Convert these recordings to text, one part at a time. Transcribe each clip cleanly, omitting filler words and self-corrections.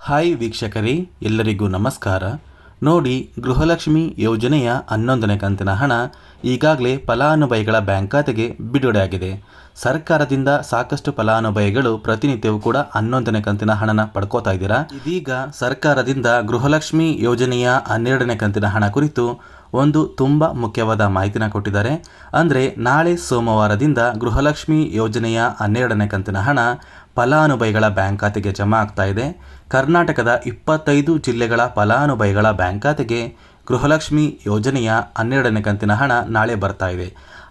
Hi ವೀಕ್ಷಕರೇ, ಎಲ್ಲರಿಗೂ ನಮಸ್ಕಾರ. ನೋಡಿ, ಗೃಹಲಕ್ಷ್ಮಿ ಯೋಜನೆಯ 11ನೇ ಕಂತಿನ ಹಣ ಈಗಾಗಲೇ ಫಲಾನುಭವಿಗಳ ಬ್ಯಾಂಕ್ ಖಾತೆಗೆ ಬಿಡುಗಡೆಯಾಗಿದೆ. ಸರ್ಕಾರದಿಂದ ಸಾಕಷ್ಟು ಫಲಾನುಭವಿಗಳು ಪ್ರತಿನಿತ್ಯವೂ ಕೂಡ 11ನೇ ಕಂತಿನ ಹಣನ ಪಡ್ಕೋತಾ ಇದ್ದೀರಾ. ಇದೀಗ ಸರ್ಕಾರದಿಂದ ಗೃಹಲಕ್ಷ್ಮಿ ಯೋಜನೆಯ 12ನೇ ಕಂತಿನ ಹಣ ಕುರಿತು ಒಂದು ತುಂಬ ಮುಖ್ಯವಾದ ಮಾಹಿತಿನ ಕೊಟ್ಟಿದ್ದಾರೆ. ಅಂದರೆ ನಾಳೆ ಸೋಮವಾರದಿಂದ ಗೃಹಲಕ್ಷ್ಮಿ ಯೋಜನೆಯ 12ನೇ ಕಂತಿನ ಹಣ ಫಲಾನುಭವಿಗಳ ಬ್ಯಾಂಕ್ ಖಾತೆಗೆ ಜಮಾ ಆಗ್ತಾ ಇದೆ. ಕರ್ನಾಟಕದ 25 ಜಿಲ್ಲೆಗಳ ಫಲಾನುಭವಿಗಳ ಬ್ಯಾಂಕ್ ಖಾತೆಗೆ ಗೃಹಲಕ್ಷ್ಮಿ ಯೋಜನೆಯ 12ನೇ ಕಂತಿನ ಹಣ ನಾಳೆ ಬರ್ತಾ ಇದೆ.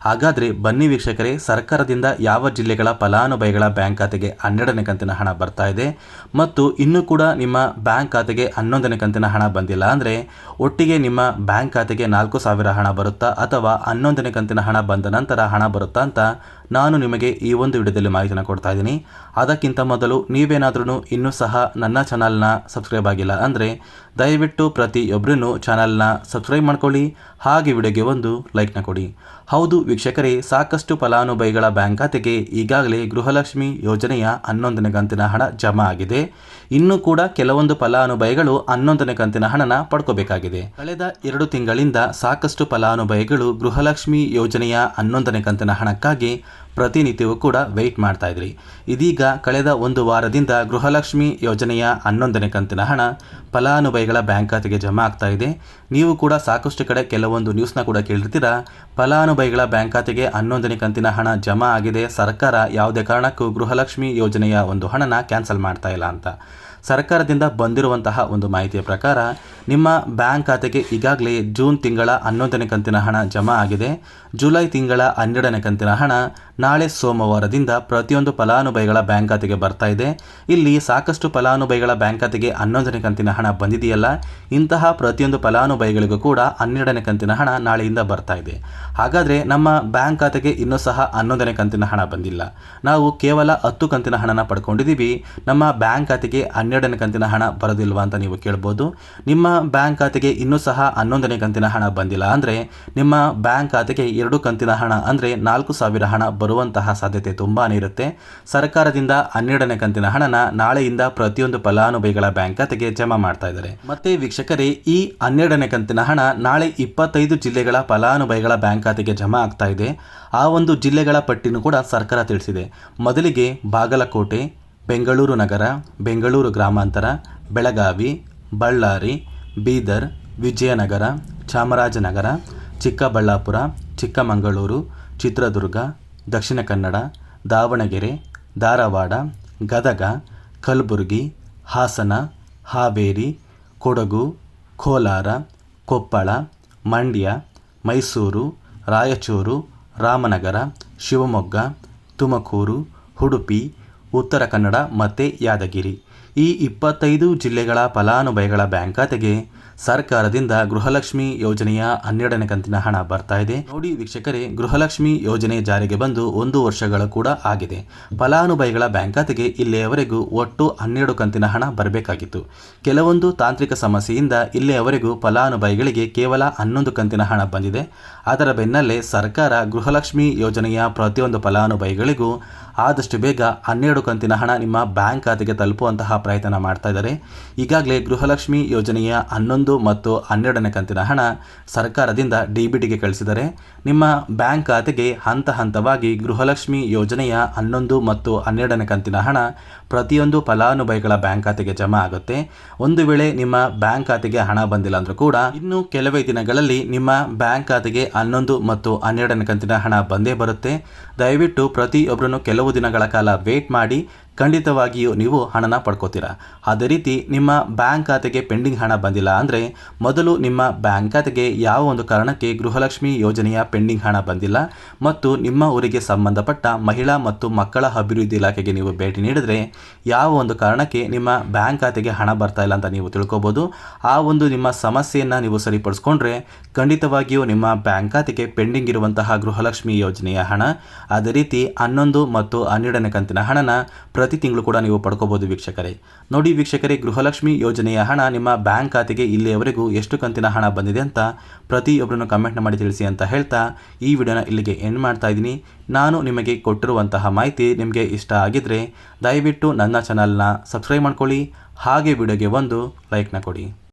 ಹಾಗಾದರೆ ಬನ್ನಿ ವೀಕ್ಷಕರೇ, ಸರ್ಕಾರದಿಂದ ಯಾವ ಜಿಲ್ಲೆಗಳ ಫಲಾನುಭವಿಗಳ ಬ್ಯಾಂಕ್ ಖಾತೆಗೆ 12ನೇ ಕಂತಿನ ಹಣ ಬರ್ತಾ ಇದೆ ಮತ್ತು ಇನ್ನೂ ಕೂಡ ನಿಮ್ಮ ಬ್ಯಾಂಕ್ ಖಾತೆಗೆ 11ನೇ ಕಂತಿನ ಹಣ ಬಂದಿಲ್ಲ ಅಂದರೆ ಒಟ್ಟಿಗೆ ನಿಮ್ಮ ಬ್ಯಾಂಕ್ ಖಾತೆಗೆ 4,000 ಹಣ ಬರುತ್ತಾ ಅಥವಾ 11ನೇ ಕಂತಿನ ಹಣ ಬಂದ ನಂತರ ಹಣ ಬರುತ್ತಾ ಅಂತ ನಾನು ನಿಮಗೆ ಈ ಒಂದು ವಿಡಿಯೋದಲ್ಲಿ ಮಾಹಿತಿನ ಕೊಡ್ತಾ ಇದ್ದೀನಿ. ಅದಕ್ಕಿಂತ ಮೊದಲು ನೀವೇನಾದ್ರೂ ಇನ್ನೂ ಸಹ ನನ್ನ ಚಾನಲ್ನ ಸಬ್ಸ್ಕ್ರೈಬ್ ಆಗಿಲ್ಲ ಅಂದರೆ ದಯವಿಟ್ಟು ಪ್ರತಿಯೊಬ್ಬರೂ ಚಾನಲ್ನ ಸಬ್ಸ್ಕ್ರೈಬ್ ಮಾಡ್ಕೊಳ್ಳಿ, ಹಾಗೆ ವಿಡಿಯೋಗೆ ಒಂದು ಲೈಕ್ನ ಕೊಡಿ. ಹೌದು ವೀಕ್ಷಕರೇ, ಸಾಕಷ್ಟು ಫಲಾನುಭವಿಗಳ ಬ್ಯಾಂಕ್ ಖಾತೆಗೆ ಈಗಾಗಲೇ ಗೃಹಲಕ್ಷ್ಮಿ ಯೋಜನೆಯ 11ನೇ ಕಂತಿನ ಹಣ ಜಮಾ ಆಗಿದೆ. ಇನ್ನೂ ಕೂಡ ಕೆಲವೊಂದು ಫಲಾನುಭವಿಗಳು 11ನೇ ಕಂತಿನ ಹಣನ ಪಡ್ಕೋಬೇಕಾಗಿದೆ. ಕಳೆದ 2 ತಿಂಗಳಿಂದ ಸಾಕಷ್ಟು ಫಲಾನುಭವಿಗಳು ಗೃಹಲಕ್ಷ್ಮಿ ಯೋಜನೆಯ 11ನೇ ಕಂತಿನ ಹಣಕ್ಕಾಗಿ ಪ್ರತಿನಿತ್ಯವೂ ಕೂಡ ವೆಯ್ಟ್ ಮಾಡ್ತಾ ಇದ್ರಿ. ಇದೀಗ ಕಳೆದ 1 ವಾರದಿಂದ ಗೃಹಲಕ್ಷ್ಮಿ ಯೋಜನೆಯ 11ನೇ ಕಂತಿನ ಹಣ ಫಲಾನುಭವಿಗಳ ಬ್ಯಾಂಕ್ ಖಾತೆಗೆ ಜಮಾ ಆಗ್ತಾ ಇದೆ. ನೀವು ಕೂಡ ಸಾಕಷ್ಟು ಕಡೆ ಕೆಲವೊಂದು ನ್ಯೂಸ್ನ ಕೂಡ ಕೇಳಿರ್ತೀರಾ, ಫಲಾನುಭವಿಗಳ ಬ್ಯಾಂಕ್ ಖಾತೆಗೆ 11ನೇ ಕಂತಿನ ಹಣ ಜಮಾ ಆಗಿದೆ, ಸರ್ಕಾರ ಯಾವುದೇ ಕಾರಣಕ್ಕೂ ಗೃಹಲಕ್ಷ್ಮಿ ಯೋಜನೆಯ ಒಂದು ಹಣನ ಕ್ಯಾನ್ಸಲ್ ಮಾಡ್ತಾ ಇಲ್ಲ ಅಂತ. ಸರ್ಕಾರದಿಂದ ಬಂದಿರುವಂತಹ ಒಂದು ಮಾಹಿತಿಯ ಪ್ರಕಾರ ನಿಮ್ಮ ಬ್ಯಾಂಕ್ ಖಾತೆಗೆ ಈಗಾಗಲೇ ಜೂನ್ ತಿಂಗಳ 11ನೇ ಕಂತಿನ ಹಣ ಜಮಾ ಆಗಿದೆ. ಜುಲೈ ತಿಂಗಳ 12ನೇ ಕಂತಿನ ಹಣ ನಾಳೆ ಸೋಮವಾರದಿಂದ ಪ್ರತಿಯೊಂದು ಫಲಾನುಭವಿಗಳ ಬ್ಯಾಂಕ್ ಖಾತೆಗೆ ಬರ್ತಾ ಇದೆ. ಇಲ್ಲಿ ಸಾಕಷ್ಟು ಫಲಾನುಭವಿಗಳ ಬ್ಯಾಂಕ್ ಖಾತೆಗೆ 11ನೇ ಕಂತಿನ ಹಣ ಬಂದಿದೆಯಲ್ಲ, ಇಂತಹ ಪ್ರತಿಯೊಂದು ಫಲಾನುಭವಿಗಳಿಗೂ ಕೂಡ 12ನೇ ಕಂತಿನ ಹಣ ನಾಳೆಯಿಂದ ಬರ್ತಾ ಇದೆ. ಹಾಗಾದರೆ ನಮ್ಮ ಬ್ಯಾಂಕ್ ಖಾತೆಗೆ ಇನ್ನೂ ಸಹ 11ನೇ ಕಂತಿನ ಹಣ ಬಂದಿಲ್ಲ, ನಾವು ಕೇವಲ 10 ಕಂತಿನ ಹಣನ ಪಡ್ಕೊಂಡಿದ್ದೀವಿ, ನಮ್ಮ ಬ್ಯಾಂಕ್ ಖಾತೆಗೆ 12ನೇ ಕಂತಿನ ಹಣ ಬರೋದಿಲ್ವಾ ಅಂತ ನೀವು ಕೇಳ್ಬೋದು. ನಿಮ್ಮ ಬ್ಯಾಂಕ್ ಖಾತೆಗೆ ಇನ್ನೂ ಸಹ 11ನೇ ಕಂತಿನ ಹಣ ಬಂದಿಲ್ಲ ಅಂದರೆ ನಿಮ್ಮ ಬ್ಯಾಂಕ್ ಖಾತೆಗೆ 2 ಕಂತಿನ ಹಣ ಅಂದರೆ 4,000 ಹಣ ಬರುವಂತಹ ಸಾಧ್ಯತೆ ತುಂಬಾ ಇರುತ್ತೆ. ಸರ್ಕಾರದಿಂದ 12ನೇ ಕಂತಿನ ಹಣನ ನಾಳೆಯಿಂದ ಪ್ರತಿಯೊಂದು ಫಲಾನುಭವಿಗಳ ಬ್ಯಾಂಕ್ ಖಾತೆಗೆ ಜಮಾ ಮಾಡ್ತಾ ಇದ್ದಾರೆ. ಮತ್ತೆ ವೀಕ್ಷಕರೇ, ಈ 12ನೇ ಕಂತಿನ ಹಣ ನಾಳೆ 25 ಜಿಲ್ಲೆಗಳ ಫಲಾನುಭವಿಗಳ ಬ್ಯಾಂಕ್ ಖಾತೆಗೆ ಜಮಾ ಆಗ್ತಾ ಇದೆ. ಆ ಒಂದು ಜಿಲ್ಲೆಗಳ ಪಟ್ಟಿನೂ ಕೂಡ ಸರ್ಕಾರ ತಿಳಿಸಿದೆ. ಮೊದಲಿಗೆ ಬಾಗಲಕೋಟೆ, ಬೆಂಗಳೂರು ನಗರ, ಬೆಂಗಳೂರು ಗ್ರಾಮಾಂತರ, ಬೆಳಗಾವಿ, ಬಳ್ಳಾರಿ, ಬೀದರ್, ವಿಜಯನಗರ, ಚಾಮರಾಜನಗರ, ಚಿಕ್ಕಬಳ್ಳಾಪುರ, ಚಿಕ್ಕಮಗಳೂರು, ಚಿತ್ರದುರ್ಗ, ದಕ್ಷಿಣ ಕನ್ನಡ, ದಾವಣಗೆರೆ, ಧಾರವಾಡ, ಗದಗ, ಕಲಬುರಗಿ, ಹಾಸನ, ಹಾವೇರಿ, ಕೊಡಗು, ಕೋಲಾರ, ಕೊಪ್ಪಳ, ಮಂಡ್ಯ, ಮೈಸೂರು, ರಾಯಚೂರು, ರಾಮನಗರ, ಶಿವಮೊಗ್ಗ, ತುಮಕೂರು, ಉಡುಪಿ, ಉತ್ತರ ಕನ್ನಡ ಮತ್ತು ಯಾದಗಿರಿ ಈ 25 ಜಿಲ್ಲೆಗಳ ಫಲಾನುಭವಿಗಳ ಬ್ಯಾಂಕ್ ಖಾತೆಗೆ ಸರ್ಕಾರದಿಂದ ಗೃಹಲಕ್ಷ್ಮಿ ಯೋಜನೆಯ 12ನೇ ಕಂತಿನ ಹಣ ಬರ್ತಾ ಇದೆ. ನೋಡಿ ವೀಕ್ಷಕರೇ, ಗೃಹಲಕ್ಷ್ಮಿ ಯೋಜನೆ ಜಾರಿಗೆ ಬಂದು 1 ವರ್ಷಗಳು ಕೂಡ ಆಗಿದೆ. ಫಲಾನುಭವಿಗಳ ಬ್ಯಾಂಕ್ ಖಾತೆಗೆ ಇಲ್ಲಿಯವರೆಗೂ ಒಟ್ಟು 12 ಕಂತಿನ ಹಣ ಬರಬೇಕಾಗಿತ್ತು. ಕೆಲವೊಂದು ತಾಂತ್ರಿಕ ಸಮಸ್ಯೆಯಿಂದ ಇಲ್ಲಿಯವರೆಗೂ ಫಲಾನುಭವಿಗಳಿಗೆ ಕೇವಲ 11 ಕಂತಿನ ಹಣ ಬಂದಿದೆ. ಅದರ ಬೆನ್ನಲ್ಲೇ ಸರ್ಕಾರ ಗೃಹಲಕ್ಷ್ಮಿ ಯೋಜನೆಯ ಪ್ರತಿಯೊಂದು ಫಲಾನುಭವಿಗಳಿಗೂ ಆದಷ್ಟು ಬೇಗ 12 ಕಂತಿನ ಹಣ ನಿಮ್ಮ ಬ್ಯಾಂಕ್ ಖಾತೆಗೆ ತಲುಪುವಂತಹ ಪ್ರಯತ್ನ ಮಾಡ್ತಾ ಇದ್ದಾರೆ. ಈಗಾಗಲೇ ಗೃಹಲಕ್ಷ್ಮಿ ಯೋಜನೆಯ 11 ಮತ್ತು 12ನೇ ಕಂತಿನ ಹಣ ಸರ್ಕಾರದಿಂದ ಡಿಬಿಟಿಗೆ ಕಳಿಸಿದರೆ ನಿಮ್ಮ ಬ್ಯಾಂಕ್ ಖಾತೆಗೆ ಹಂತ ಹಂತವಾಗಿ ಗೃಹಲಕ್ಷ್ಮಿ ಯೋಜನೆಯ 11 ಮತ್ತು 12ನೇ ಕಂತಿನ ಹಣ ಪ್ರತಿಯೊಂದು ಫಲಾನುಭವಿಗಳ ಬ್ಯಾಂಕ್ ಖಾತೆಗೆ ಜಮಾ ಆಗುತ್ತೆ. ಒಂದು ವೇಳೆ ನಿಮ್ಮ ಬ್ಯಾಂಕ್ ಖಾತೆಗೆ ಹಣ ಬಂದಿಲ್ಲ ಅಂದರೂ ಕೂಡ ಇನ್ನು ಕೆಲವೇ ದಿನಗಳಲ್ಲಿ ನಿಮ್ಮ ಬ್ಯಾಂಕ್ ಖಾತೆಗೆ 11 ಮತ್ತು 12ನೇ ಕಂತಿನ ಹಣ ಬಂದೇ ಬರುತ್ತೆ. ದಯವಿಟ್ಟು ಪ್ರತಿಯೊಬ್ಬರನ್ನು ಕೆಲವು ದಿನಗಳ ಕಾಲ ವೇಟ್ ಮಾಡಿ, ಖಂಡಿತವಾಗಿಯೂ ನೀವು ಹಣನ ಪಡ್ಕೋತೀರಾ. ಅದೇ ರೀತಿ ನಿಮ್ಮ ಬ್ಯಾಂಕ್ ಖಾತೆಗೆ ಪೆಂಡಿಂಗ್ ಹಣ ಬಂದಿಲ್ಲ ಅಂದರೆ ಮೊದಲು ನಿಮ್ಮ ಬ್ಯಾಂಕ್ ಖಾತೆಗೆ ಯಾವ ಒಂದು ಕಾರಣಕ್ಕೆ ಗೃಹಲಕ್ಷ್ಮಿ ಯೋಜನೆಯ ಪೆಂಡಿಂಗ್ ಹಣ ಬಂದಿಲ್ಲ ಮತ್ತು ನಿಮ್ಮ ಊರಿಗೆ ಸಂಬಂಧಪಟ್ಟ ಮಹಿಳಾ ಮತ್ತು ಮಕ್ಕಳ ಅಭಿವೃದ್ಧಿ ಇಲಾಖೆಗೆ ನೀವು ಭೇಟಿ ನೀಡಿದರೆ ಯಾವ ಒಂದು ಕಾರಣಕ್ಕೆ ನಿಮ್ಮ ಬ್ಯಾಂಕ್ ಖಾತೆಗೆ ಹಣ ಬರ್ತಾ ಇಲ್ಲ ಅಂತ ನೀವು ತಿಳ್ಕೊಬೋದು. ಆ ಒಂದು ನಿಮ್ಮ ಸಮಸ್ಯೆಯನ್ನು ನೀವು ಸರಿಪಡಿಸ್ಕೊಂಡ್ರೆ ಖಂಡಿತವಾಗಿಯೂ ನಿಮ್ಮ ಬ್ಯಾಂಕ್ ಖಾತೆಗೆ ಪೆಂಡಿಂಗ್ ಇರುವಂತಹ ಗೃಹಲಕ್ಷ್ಮಿ ಯೋಜನೆಯ ಹಣ, ಅದೇ ರೀತಿ 11 ಮತ್ತು 12ನೇ ಕಂತಿನ ಹಣನ ಪ್ರತಿ ತಿಂಗಳು ಕೂಡ ನೀವು ಪಡ್ಕೋಬೋದು ವೀಕ್ಷಕರೇ. ನೋಡಿ ವೀಕ್ಷಕರೇ, ಗೃಹಲಕ್ಷ್ಮಿ ಯೋಜನೆಯ ಹಣ ನಿಮ್ಮ ಬ್ಯಾಂಕ್ ಖಾತೆಗೆ ಇಲ್ಲಿಯವರೆಗೂ ಎಷ್ಟು ಕಂತಿನ ಹಣ ಬಂದಿದೆ ಅಂತ ಪ್ರತಿಯೊಬ್ಬರನ್ನು ಕಮೆಂಟ್ನ ಮಾಡಿ ತಿಳಿಸಿ ಅಂತ ಹೇಳ್ತಾ ಈ ವಿಡಿಯೋನ ಇಲ್ಲಿಗೆ ಎಂಡ್ ಮಾಡ್ತಾ ಇದ್ದೀನಿ. ನಾನು ನಿಮಗೆ ಕೊಟ್ಟಿರುವಂತಹ ಮಾಹಿತಿ ನಿಮಗೆ ಇಷ್ಟ ಆಗಿದ್ದರೆ ದಯವಿಟ್ಟು ನನ್ನ ಚಾನಲ್ನ ಸಬ್ಸ್ಕ್ರೈಬ್ ಮಾಡ್ಕೊಳ್ಳಿ, ಹಾಗೆ ವಿಡಿಯೋಗೆ ಒಂದು ಲೈಕ್ನ ಕೊಡಿ.